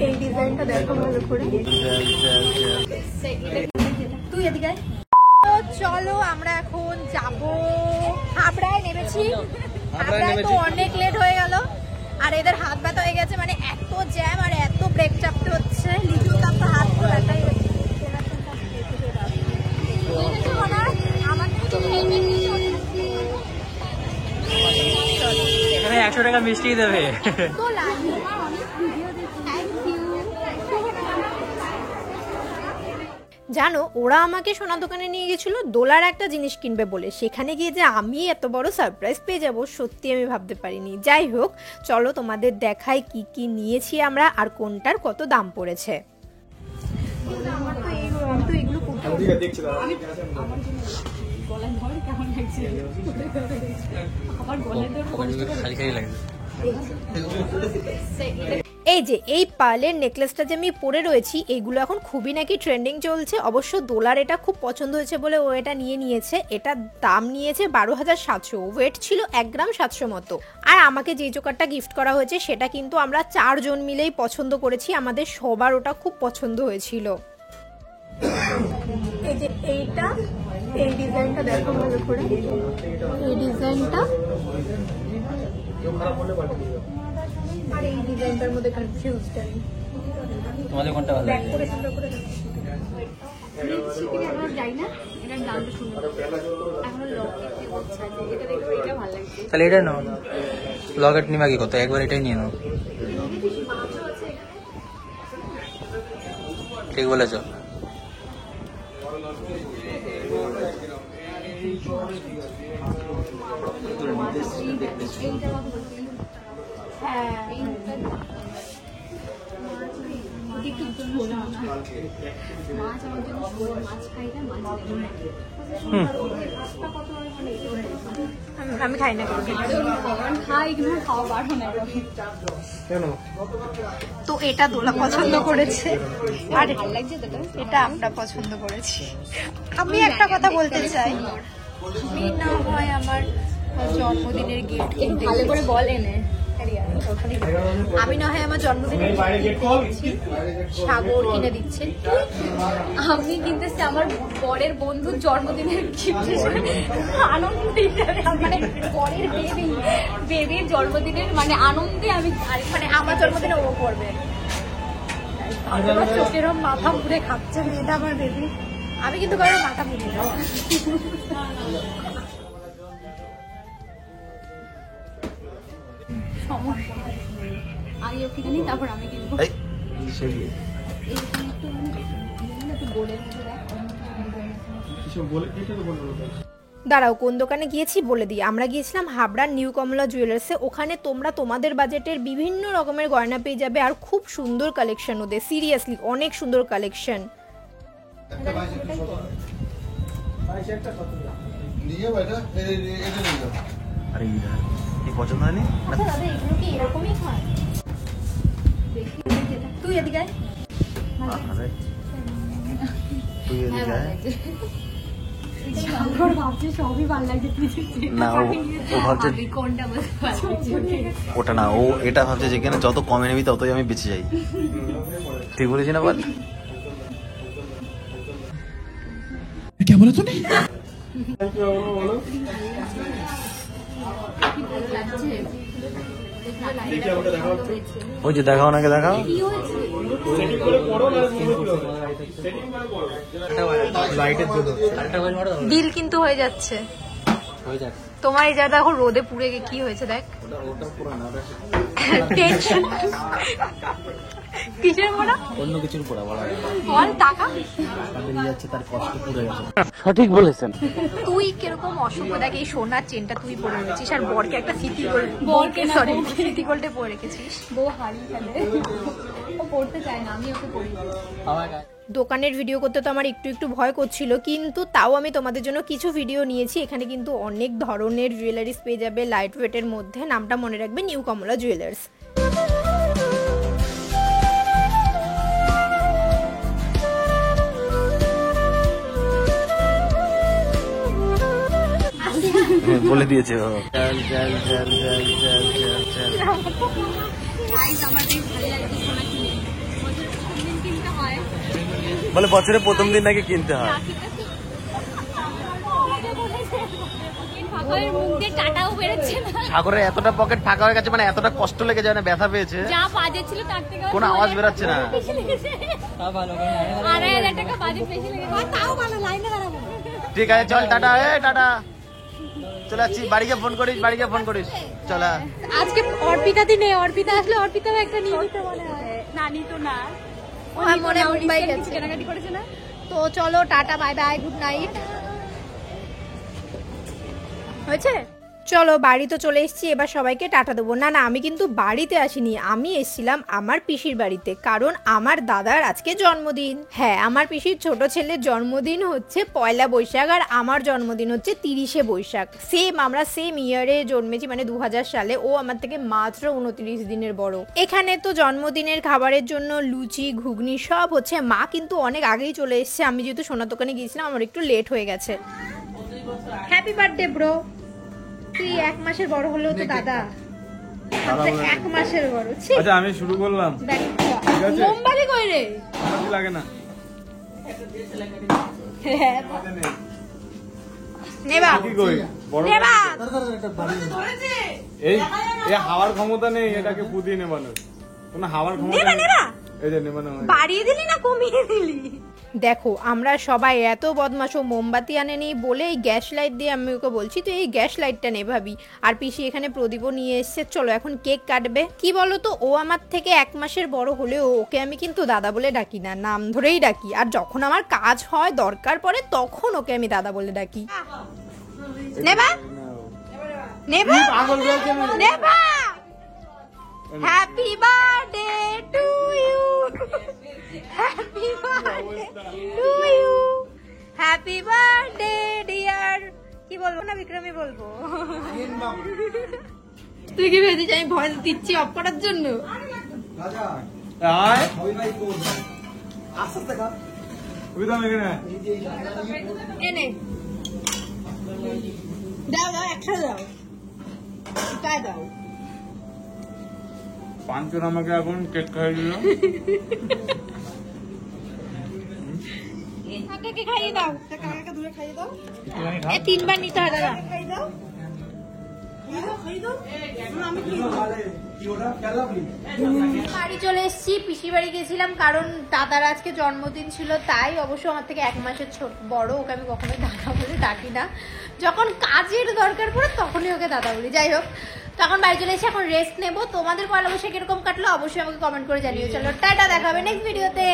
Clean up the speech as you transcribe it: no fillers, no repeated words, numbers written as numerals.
এই ডিজাইনটা দেখো ভালো করে। তুই এদিকে চলো, আমরা এখন যাবো হাবড়ায়। নেমেছি, হাবড়ায় তো অনেক লেট হয়ে গেল, আর এদের হাত ব্যথা হয়ে গেছে, মানে এত জ্যাম আর এত ব্রেক চাপতে হচ্ছে। লিচুর কাপ তো হাত তো ব্যথাই হচ্ছে। এখানে 100 টাকা মিষ্টি দেবে। জানো, ওরা আমাকে সোনা দোকানে নিয়ে গেছিল দোলার একটা জিনিস কিনবে বলে। সেখানে গিয়ে যে আমি এত বড় সারপ্রাইজ পেয়ে যাব, সত্যি আমি ভাবতে পারিনি। যাই হোক, চলো তোমাদের দেখাই কি কি নিয়েছি আমরা আর কোনটার কত দাম পড়েছে। এই যে এই পার্লের নেকলেসটা যে আমি পরে রয়েছি, এইগুলো এখন খুবই নাকি ট্রেন্ডিং চলছে। অবশ্য দোলার এটা খুব পছন্দ হয়েছে বলে ও এটা নিয়েছে। এটার দাম নিয়েছে 12,700, ওয়েট ছিল 1 গ্রাম 700 মতো। আর আমাকে যে চোকারটা গিফট করা হয়েছে সেটা কিন্তু আমরা 4 জন মিলেই পছন্দ করেছি, আমাদের সবার ওটা খুব পছন্দ হয়েছিল। এই যে এইটা, এই ডিজাইনটা দেখো ভালো করে। এই ডিজাইনটা আর এই ডিজাইনটার মধ্যে কনফিউজড আমি। তোমাদের কোনটা ভালো লাগে? তাহলে এটা নাও, লকেট নিবা কি কত, একবার এটাই নিয়ে নাও। ঠিক বলেছ। আমি খাই না, তো এটা দোলা পছন্দ করেছে আর এটা আমরা পছন্দ করেছি। আমি একটা কথা বলতে চাই, আমি না হয় আমার জন্মদিনের গিফট কিনতে, ভালো করে বলেন, আমি না হয় আমার জন্মদিনের সাগর কিনে দিচ্ছেন, আমি কিনতেছি আমার বরের বন্ধুর জন্মদিনের গিফট আনন্দে, মানে বরের বেবির জন্মদিনের মানে আনন্দে আমি, মানে আমার জন্মদিনে ও করবে। আমার চোখের মাথা মুড়ে খাচ্ছে এটা আমার বেবি, আমি কিন্তু কারো মাথা মুড়ি না। আমি ওখানে নিই, তারপর আমি কিনবো। দাঁড়াও, কোন দোকানে গিয়েছি বলে দিই। আমরা গিয়েছিলাম হাবড়ার নিউ কমলা জুয়েলার্সে। ওখানে তোমরা তোমাদের বাজেটের বিভিন্ন রকমের গয়না পেয়ে যাবে আর খুব সুন্দর কালেকশন ওদের, সিরিয়াসলি অনেক সুন্দর কালেকশন। তুই এদিকে ওটা না, ও এটা ভাবছে যেখানে যত কমে নেবি ততই আমি বেঁচে যাই। ঠিক বলেছি না বল? কে বলে তুমি? ওই যে দেখাও, নাকি দেখাও। ডিল কিন্তু হয়ে যাচ্ছে তোমার। এই জায়গাটা এখন রোদে পুড়ে গিয়ে কি হয়েছে দেখ। টেনশন কিসের পড়া? অন্য কিছুর পড়া বলা বল, টাকা যাচ্ছে, তার কষ্ট পুড়ে গেছে। সঠিক বলেছেন। তুই কিরকম অসুখ, দেখ এই সোনার চেনটা তুই পরে রেখেছিস আর বরকে একটা সিটি গোল্ড, বরকে সরি সিটি গোল্ডে পরে রেখেছিস। বউ হারিয়ে ফেলে, ও পড়তে চায় না, আমি ওকে পড়ি। দোকানের ভিডিও করতে তো আমার একটু একটু ভয় করছিল, কিন্তু তাও আমি তোমাদের জন্য কিছু ভিডিও নিয়েছি। এখানে কিন্তু অনেক ধরনের জুয়েলারিস পেয়ে যাবে লাইট ওয়েটের মধ্যে। নামটা মনে রাখবে, নিউ কমলা জুয়েলার্স। বলে দিয়েছে। বলে বছরের প্রথম দিন নাকি কিনতে হয়। সাগরের এতটা পকেট ফাঁকা হয়ে গেছে, মানে এতটা কষ্ট লেগে যায় না, ব্যথা পেয়েছে, কোনো আওয়াজ বেরোচ্ছে না। ঠিক আছে চল, টাটা। টাটা, চলে যাচ্ছি। বাড়িকে ফোন করিস, চলা। আজকে অর্পিতা দিনে, অর্পিতা আসলে অর্পিতাও একটা নিয়ে নিতে মনে হয়। না নিতো না, মনে মুম্বাই গেছে, কেনাকাটি করেছে না। তো চলো, tata, bye bye, good night. হয়েছে? চলো বাড়ি তো চলে এসেছি, এবার সবাইকে টাটা দেবো। না আমি কিন্তু বাড়িতে আসিনি, আমি এসেছিলাম আমার পিসির বাড়িতে, কারণ আমার দাদার আজকে জন্মদিন। হ্যাঁ, আমার পিসির ছোট ছেলের জন্মদিন হচ্ছে 1 বৈশাখ, আর আমার জন্মদিন হচ্ছে 30 বৈশাখ। আমরা সেম ইয়ারে জন্মেছি, মানে 2000 সালে। ও আমার থেকে মাত্র 29 দিনের বড়। এখানে তো জন্মদিনের খাবারের জন্য লুচি, ঘুগনি সব হচ্ছে। মা কিন্তু অনেক আগেই চলে এসেছে, আমি যেহেতু সোনার দোকানে গিয়েছিলাম, আমার একটু লেট হয়ে গেছে। Happy birthday bro. তুই 1 মাসের বড় হলেও তো দাদা 1 মাসের বড়। আচ্ছা আমি শুরু করলাম। মোমবাতি কই রে? লাগে না। নেবা নেবা। এই হাওয়ার ক্ষমতা নেই, এটাকে পুদিয়ে নেবানো। কোনো হাওয়ার ক্ষমতা নেই। এই যে নেবানো বাড়িয়ে দিলি না কমিয়ে দিলি? দেখো আমরা সবাই এত বদমাশ, ও মোমবাতি আনেনি বলে এই গ্যাস লাইট দিয়ে আমি ওকে বলছি তো এই গ্যাস লাইটটা নে ভাবি। আর পিসি এখানে প্রদীপও নিয়ে এসছে। চলো এখন কেক কাটবে। কি বলো তো, ও আমার থেকে 1 মাসের বড় হলেও ওকে আমি কিন্তু দাদা বলে ডাকি না, নাম ধরেই ডাকি। আর যখন আমার কাজ হয়, দরকার পড়ে, তখন ওকে আমি দাদা বলে ডাকি। নেবা নেবা নেবা। Happy birthday to you, happy birthday to you, happy birthday dear. কি বলবো না বিক্রমী বলবো? তুই কি ভেবেছিস আমি ভয়েস দিচ্ছি অফ করার জন্য? এনে দাও দাও, একসাথে দাও, তাই দাও। পাঁচজন আমাকে এখন কেক খাইয়ে দিল। খাইয়ে দাও, দূরে খাইয়ে দাও। 3বার নিতে হয় দাদা। বাড়ি চলে এসেছি, পিসি বাড়ি গেছিলাম কারণ দাদার আজকে জন্মদিন ছিল, তাই। অবশ্য আমার থেকে 1 মাসের বড়, ওকে আমি কখনোই দাদা বলে ডাকি না। যখন কাজের দরকার পড়ে তখনই ওকে দাদা বলি। যাই হোক, তখন বাড়ি চলে এসে এখন রেস্ট নেবো। তোমাদের 1 বৈশাখ এরকম কাটলো অবশ্যই আমাকে কমেন্ট করে জানিও। চলো টাটা, দেখা হবে নেক্সট ভিডিওতে।